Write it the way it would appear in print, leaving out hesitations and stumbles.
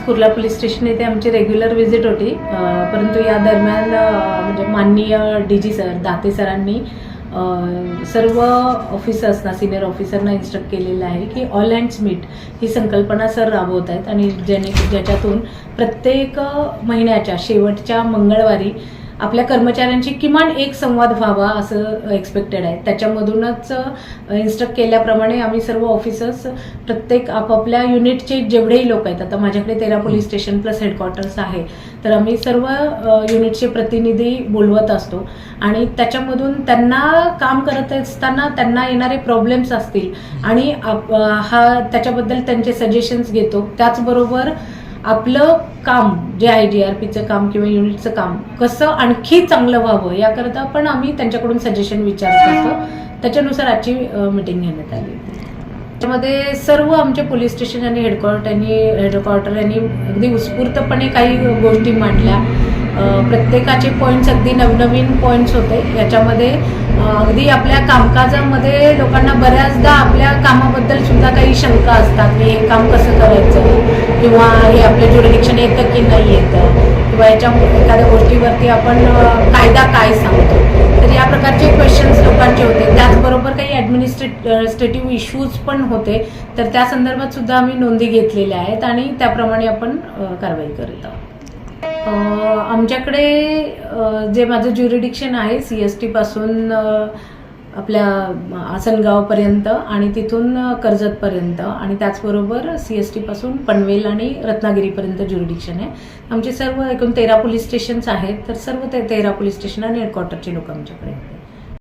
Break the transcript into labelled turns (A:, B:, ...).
A: Kurla police station येथे आमची regular visit होती, परंतु या दरम्यान म्हणजे माननीय DG सर दाते सरांनी सर्व ऑफिसर्सना, सिनियर ऑफिसरना इन्स्ट्रक्ट केलेलं आहे की ऑल हँड्स मीट ही संकल्पना सर राबवत आहेत आणि ज्याच्यातून प्रत्येक महिन्याच्या शेवटच्या मंगळवारी आपल्या कर्मचाऱ्यांची किमान एक संवाद व्हावा असं एक्सपेक्टेड आहे. त्याच्यामधूनच इन्स्ट्रक्ट केल्याप्रमाणे आम्ही सर्व ऑफिसर्स प्रत्येक आपापल्या युनिटचे जेवढेही लोक आहेत, आता माझ्याकडे 13 पोलीस स्टेशन प्लस हेडक्वार्टर्स आहे, तर आम्ही सर्व युनिटचे प्रतिनिधी बोलवत असतो आणि त्याच्यामधून त्यांना काम करत असताना त्यांना येणारे प्रॉब्लेम्स असतील आणि त्याच्याबद्दल त्यांचे सजेशन्स घेतो. त्याचबरोबर आपलं काम जे आहे DRPचं काम किंवा युनिटचं काम कसं आणखी चांगलं व्हावं याकरता पण आम्ही त्यांच्याकडून सजेशन विचारत असतो. त्याच्यानुसार आजची मीटिंग घेण्यात आली. त्यामध्ये सर्व आमचे पोलीस स्टेशन आणि हेडक्वार्टर यांनी अगदी उत्स्फूर्तपणे काही गोष्टी मांडल्या. प्रत्येकाचे पॉईंट्स अगदी नवनवीन पॉईंट्स होते. याच्यामध्ये अगदी आपल्या कामकाजामध्ये लोकांना बऱ्याचदा आपल्या कामाबद्दल सुद्धा काही शंका असतात की हे काम कसं करायचं किंवा हे आपलं ज्युरिडिक्शन येतं की नाही येतं किंवा याच्या एखाद्या गोष्टीवरती आपण कायदा काय सांगतो. तर या प्रकारचे क्वेश्चन्स लोकांचे होते. त्याचबरोबर काही ॲडमिनिस्ट्रेटिव्ह इश्यूज पण होते, तर त्या संदर्भात सुद्धा आम्ही नोंदी घेतलेल्या आहेत आणि त्याप्रमाणे आपण कारवाई करत आहोत. आमच्याकडे जे माझं ज्युरिडिक्शन आहे CST पासून आपल्या आसनगावपर्यंत आणि तिथून कर्जतपर्यंत आणि त्याचबरोबर CST पासून पनवेल आणि रत्नागिरीपर्यंत ज्युरिडिक्शन आहे. आमचे सर्व एकूण 13 पोलीस स्टेशन्स आहेत, तर सर्व ते 13 पोलीस स्टेशन आणि हेडक्वार्टरचे लोक आमच्याकडे.